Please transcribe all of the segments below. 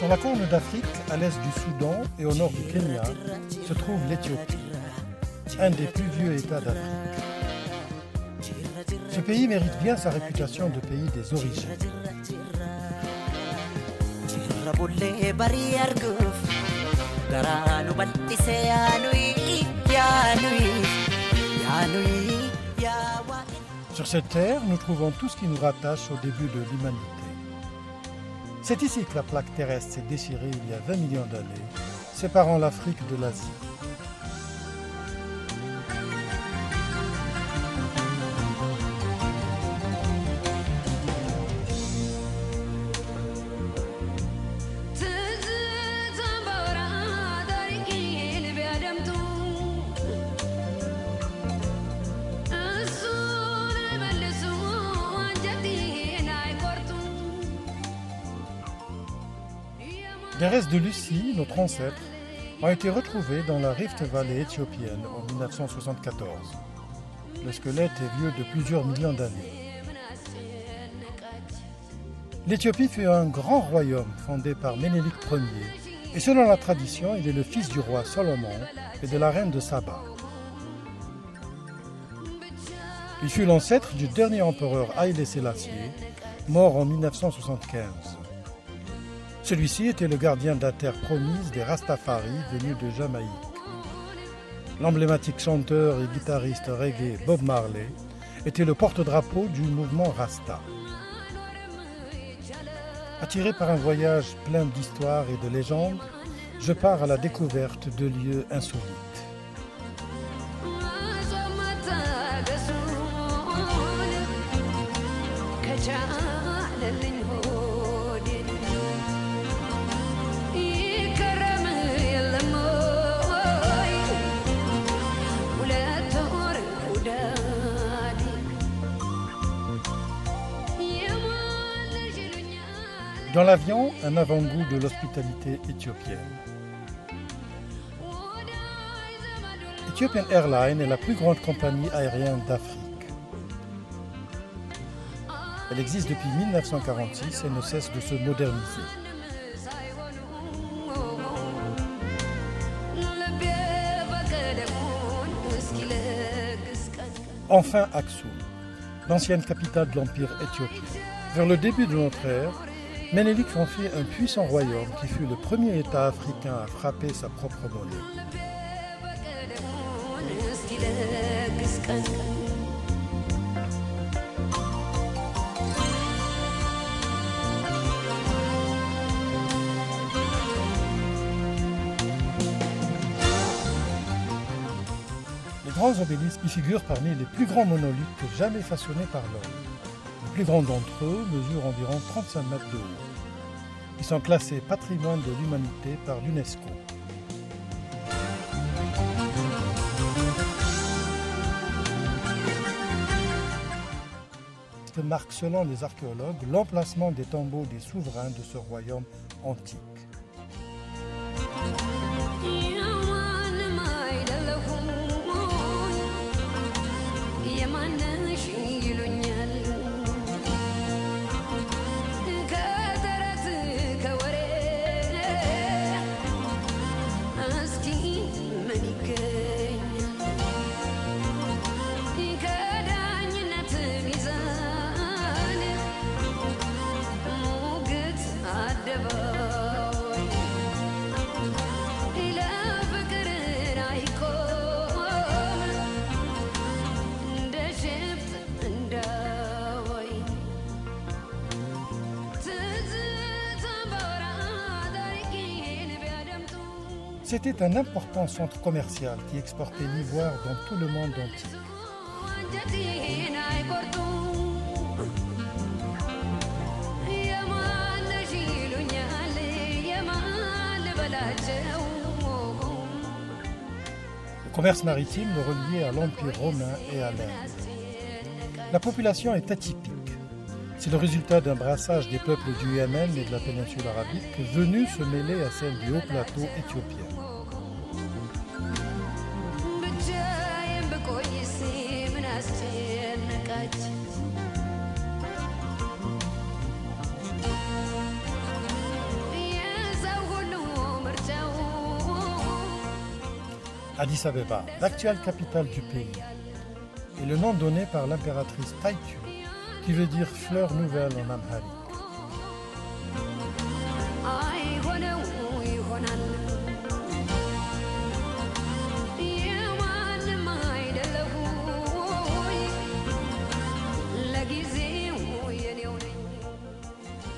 Sur la corne d'Afrique, à l'est du Soudan et au nord du Kenya, se trouve l'Éthiopie, un des plus vieux États d'Afrique. Ce pays mérite bien sa réputation de pays des origines. Sur cette terre, nous trouvons tout ce qui nous rattache au début de l'humanité. C'est ici que la plaque terrestre s'est déchirée il y a 20 millions d'années, séparant l'Afrique de l'Asie. Des restes de Lucie, notre ancêtre, ont été retrouvés dans la Rift Valley éthiopienne en 1974. Le squelette est vieux de plusieurs millions d'années. L'Éthiopie fut un grand royaume fondé par Ménélik Ier et selon la tradition, il est le fils du roi Salomon et de la reine de Saba. Il fut l'ancêtre du dernier empereur Haïlé Sélassié, mort en 1975. Celui-ci était le gardien de la terre promise des Rastafari venus de Jamaïque. L'emblématique chanteur et guitariste reggae Bob Marley était le porte-drapeau du mouvement Rasta. Attiré par un voyage plein d'histoires et de légendes, je pars à la découverte de lieux insolites. Dans l'avion, un avant-goût de l'hospitalité éthiopienne. Ethiopian Airlines est la plus grande compagnie aérienne d'Afrique. Elle existe depuis 1946 et ne cesse de se moderniser. Enfin Aksum, l'ancienne capitale de l'Empire éthiopien. Vers le début de notre ère, Ménélik confie un puissant royaume qui fut le premier État africain à frapper sa propre monnaie. Les grands obélisques y figurent parmi les plus grands monolithes jamais façonnés par l'homme. Les plus grands d'entre eux mesurent environ 35 mètres de haut. Ils sont classés patrimoine de l'humanité par l'UNESCO. Ce marque, selon les archéologues, l'emplacement des tombeaux des souverains de ce royaume antique. C'était un important centre commercial qui exportait l'ivoire dans tout le monde entier. Le commerce maritime le reliait à l'Empire romain et à l'Inde. La population est atypique. C'est le résultat d'un brassage des peuples du Yémen et de la péninsule arabique venus se mêler à celle du haut plateau éthiopien. Addis Abeba, l'actuelle capitale du pays, est le nom donné par l'impératrice Taitu, qui veut dire fleur nouvelle en amharique.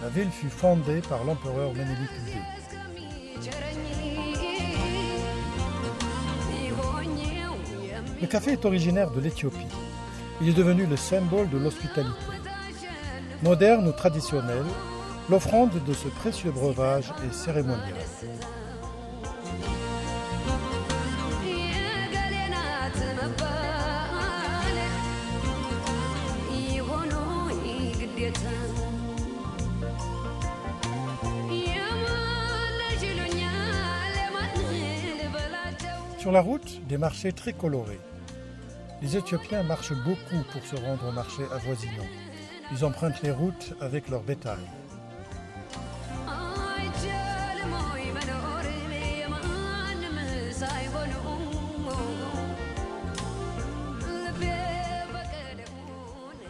La ville fut fondée par l'empereur Ménélique II. Le café est originaire de l'Éthiopie. Il est devenu le symbole de l'hospitalité. Moderne ou traditionnelle, l'offrande de ce précieux breuvage est cérémoniale. Sur la route, des marchés très colorés. Les Éthiopiens marchent beaucoup pour se rendre aux marchés avoisinants. Ils empruntent les routes avec leur bétail.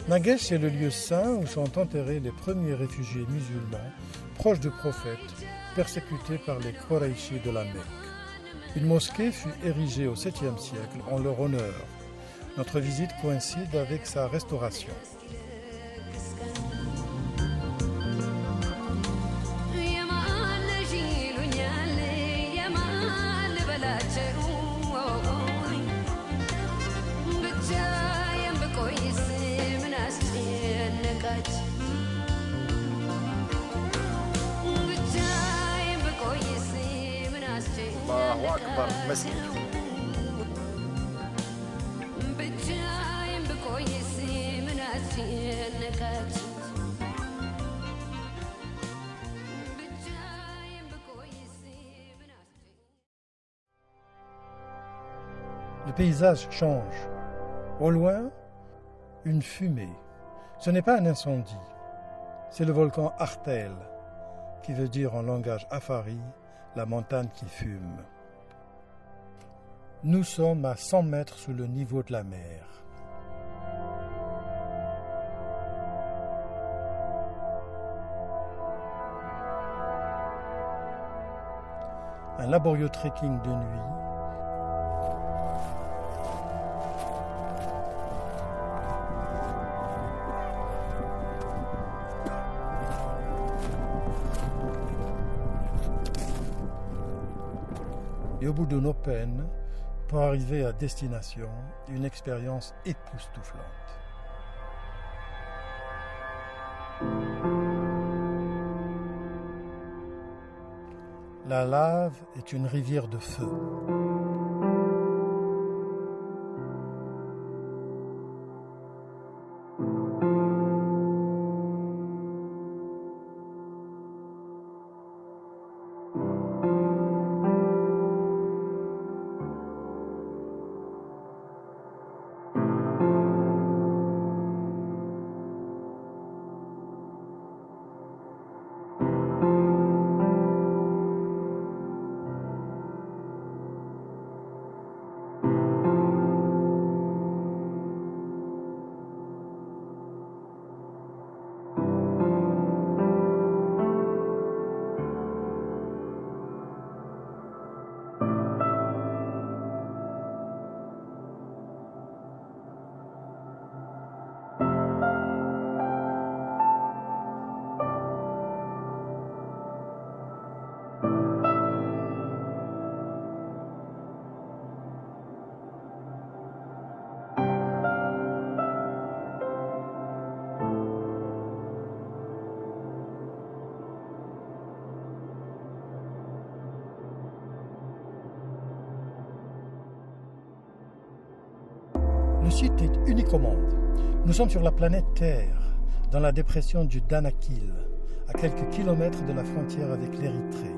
Nagesh est le lieu saint où sont enterrés les premiers réfugiés musulmans proches du prophète, persécutés par les Qurayshis de la Mecque. Une mosquée fut érigée au 7e siècle en leur honneur. Notre visite coïncide avec sa restauration. الله أكبر مسجد. Le paysage change. Au loin, une fumée. Ce n'est pas un incendie. C'est le volcan Artel, qui veut dire en langage afari la montagne qui fume. Nous sommes à 100 mètres sous le niveau de la mer. Un laborieux trekking de nuit. Et au bout de nos peines, pour arriver à destination, une expérience époustouflante. La lave est une rivière de feu. Le site est unique au monde. Nous sommes sur la planète Terre, dans la dépression du Danakil, à quelques kilomètres de la frontière avec l'Érythrée.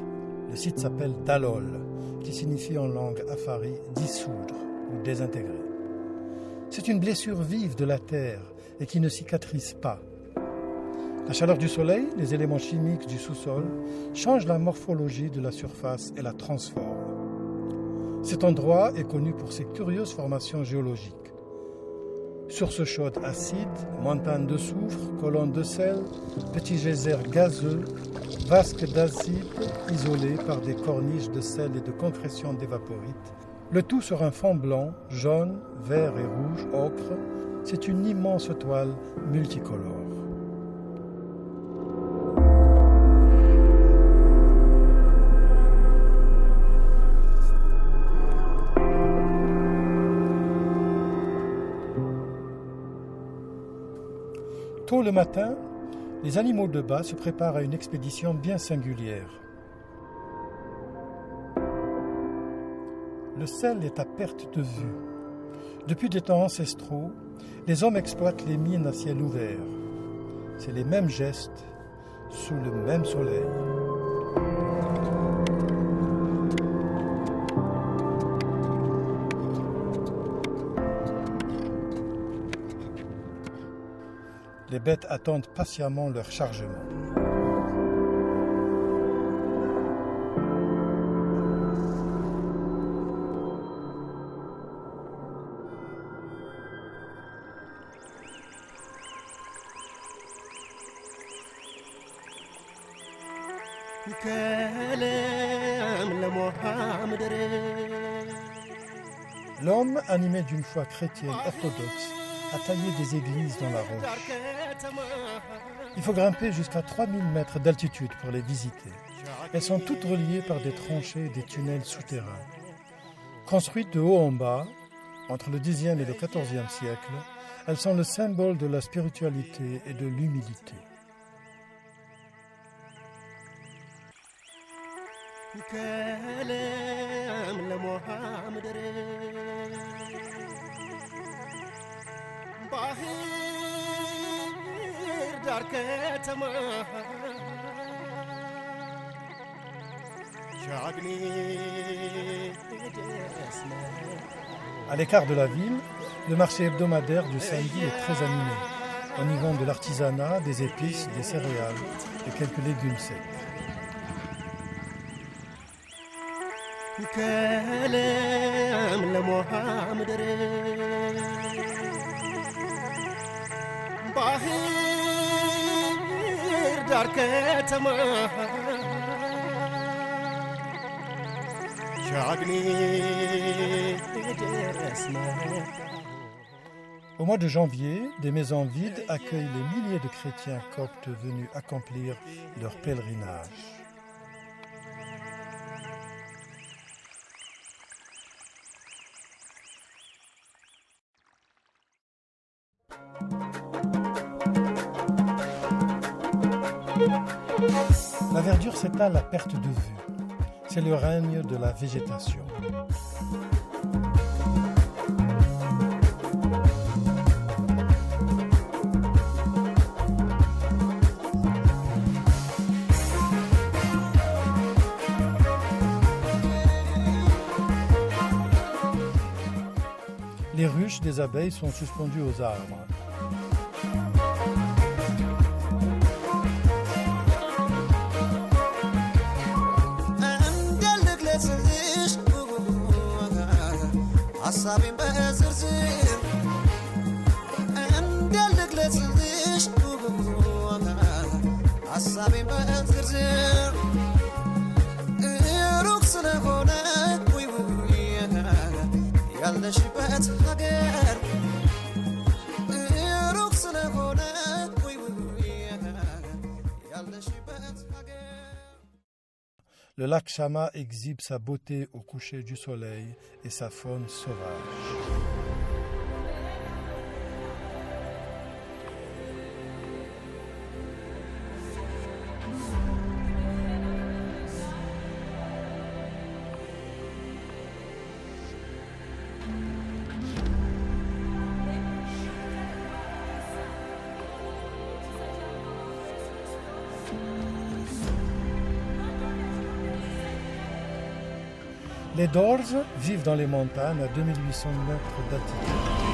Le site s'appelle Dalol, qui signifie en langue afari dissoudre ou désintégrer. C'est une blessure vive de la Terre et qui ne cicatrise pas. La chaleur du soleil, les éléments chimiques du sous-sol changent la morphologie de la surface et la transforment. Cet endroit est connu pour ses curieuses formations géologiques. Sources chaudes acides, montagnes de soufre, colonnes de sel, petits geysers gazeux, vasques d'acide isolés par des corniches de sel et de concrétion d'évaporites. Le tout sur un fond blanc, jaune, vert et rouge, ocre. C'est une immense toile multicolore. Tôt le matin, les animaux de bas se préparent à une expédition bien singulière. Le sel est à perte de vue. Depuis des temps ancestraux, les hommes exploitent les mines à ciel ouvert. C'est les mêmes gestes, sous le même soleil. Les bêtes attendent patiemment leur chargement. L'homme, animé d'une foi chrétienne orthodoxe, a taillé des églises dans la roche. Il faut grimper jusqu'à 3000 mètres d'altitude pour les visiter. Elles sont toutes reliées par des tranchées et des tunnels souterrains. Construites de haut en bas, entre le Xe et le XIVe siècle, elles sont le symbole de la spiritualité et de l'humilité. À l'écart de la ville, le marché hebdomadaire du samedi est très animé. On y vend de l'artisanat, des épices, des céréales et quelques légumes secs. Au mois de janvier, des maisons vides accueillent les milliers de chrétiens coptes venus accomplir leur pèlerinage. La verdure s'étale à perte de vue. C'est le règne de la végétation. Les ruches des abeilles sont suspendues aux arbres. Le lac Chama exhibe sa beauté au coucher du soleil et sa faune sauvage. Les Dorses vivent dans les montagnes à 2800 mètres d'altitude.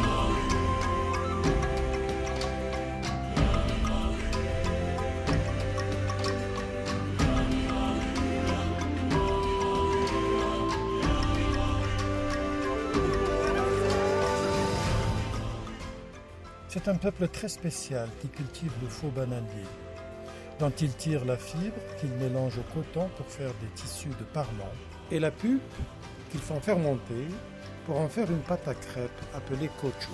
C'est un peuple très spécial qui cultive le faux bananier, dont il tire la fibre qu'il mélange au coton pour faire des tissus de parement, et la pulpe qu'ils font fermenter pour en faire une pâte à crêpes appelée kocho.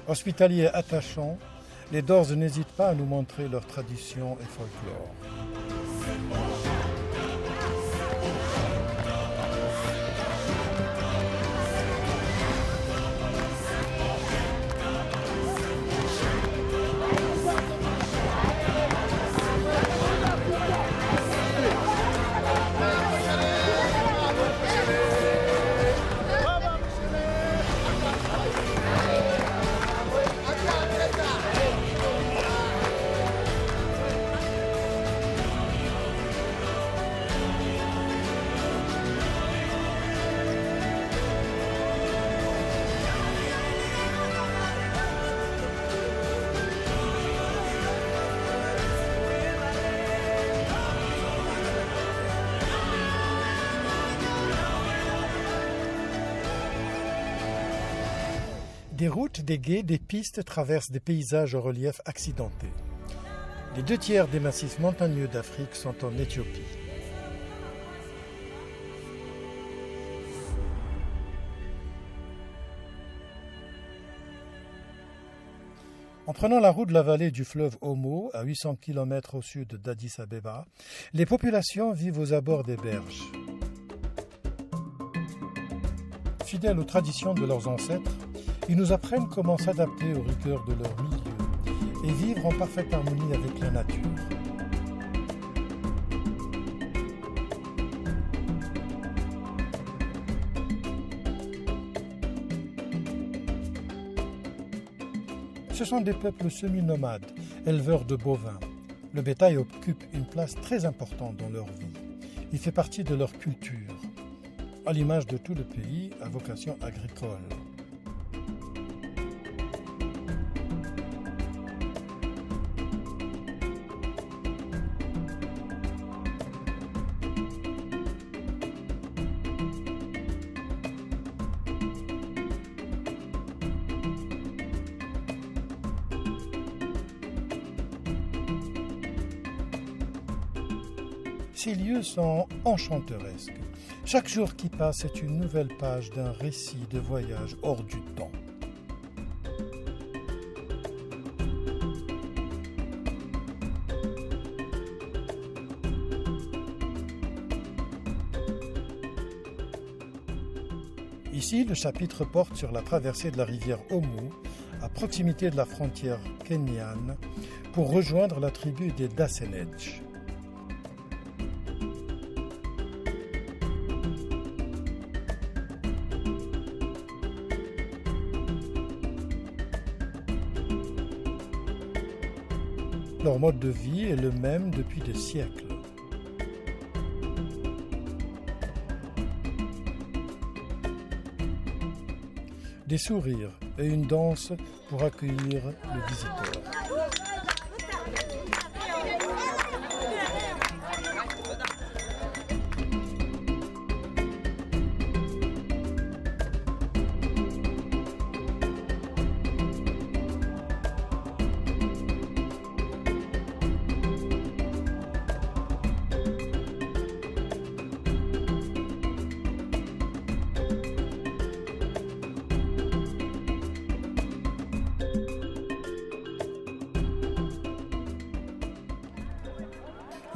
Hospitaliers attachants, les Doors n'hésitent pas à nous montrer leurs traditions et folklore. Des routes, des gués, des pistes traversent des paysages au relief accidenté. Les 2/3 des massifs montagneux d'Afrique sont en Éthiopie. En prenant la route de la vallée du fleuve Omo, à 800 km au sud d'Addis Abeba, les populations vivent aux abords des berges. Fidèles aux traditions de leurs ancêtres, ils nous apprennent comment s'adapter aux rigueurs de leur milieu et vivre en parfaite harmonie avec la nature. Ce sont des peuples semi-nomades, éleveurs de bovins. Le bétail occupe une place très importante dans leur vie. Il fait partie de leur culture, à l'image de tout le pays à vocation agricole. Ces lieux sont enchanteresques. Chaque jour qui passe est une nouvelle page d'un récit de voyage hors du temps. Ici, le chapitre porte sur la traversée de la rivière Omo, à proximité de la frontière kenyane, pour rejoindre la tribu des Dasenetch. Leur mode de vie est le même depuis des siècles. Des sourires et une danse pour accueillir le visiteur.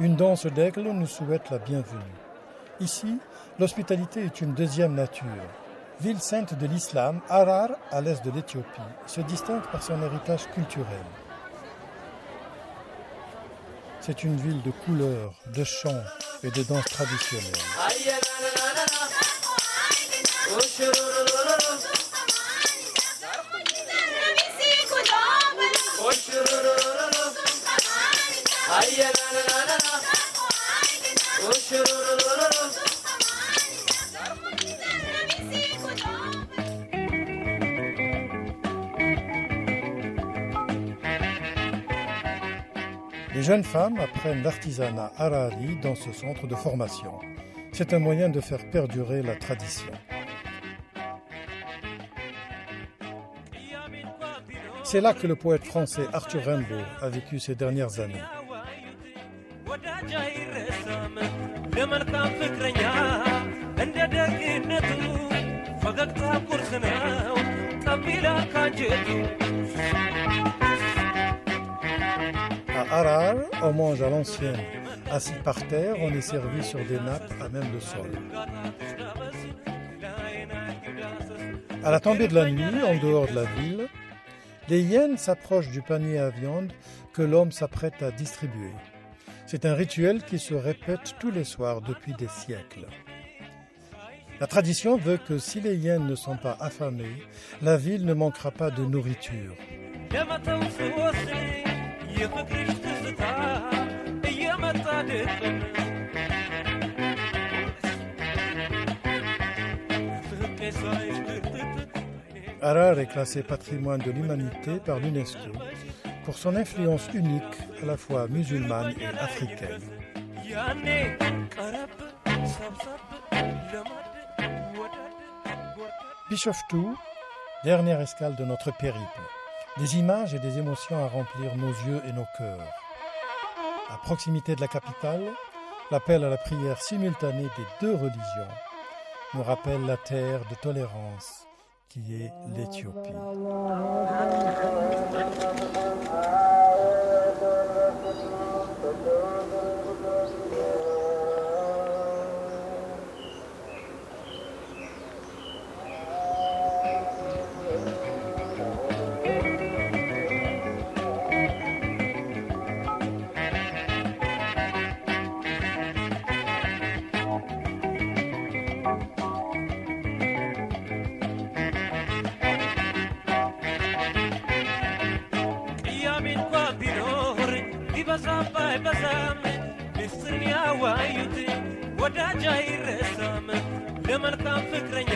Une danse d'aigle nous souhaite la bienvenue. Ici, l'hospitalité est une deuxième nature. Ville sainte de l'islam, Harar, à l'est de l'Éthiopie, se distingue par son héritage culturel. C'est une ville de couleurs, de chants et de danses traditionnelles. Les jeunes femmes apprennent l'artisanat harari dans ce centre de formation. C'est un moyen de faire perdurer la tradition. C'est là que le poète français Arthur Rimbaud a vécu ses dernières années. À Harar, on mange à l'ancienne. Assis par terre, on est servi sur des nappes à même le sol. À la tombée de la nuit, en dehors de la ville, les hyènes s'approchent du panier à viande que l'homme s'apprête à distribuer. C'est un rituel qui se répète tous les soirs depuis des siècles. La tradition veut que si les hyènes ne sont pas affamées, la ville ne manquera pas de nourriture. Harar est classé patrimoine de l'humanité par l'UNESCO pour son influence unique à la fois musulmane et africaine. Bishoftu, dernière escale de notre périple. Des images et des émotions à remplir nos yeux et nos cœurs. À proximité de la capitale, l'appel à la prière simultanée des deux religions nous rappelle la terre de tolérance qui est l'Éthiopie. ወዳጅ አይረሳም ለመልካም ፍቅረኛ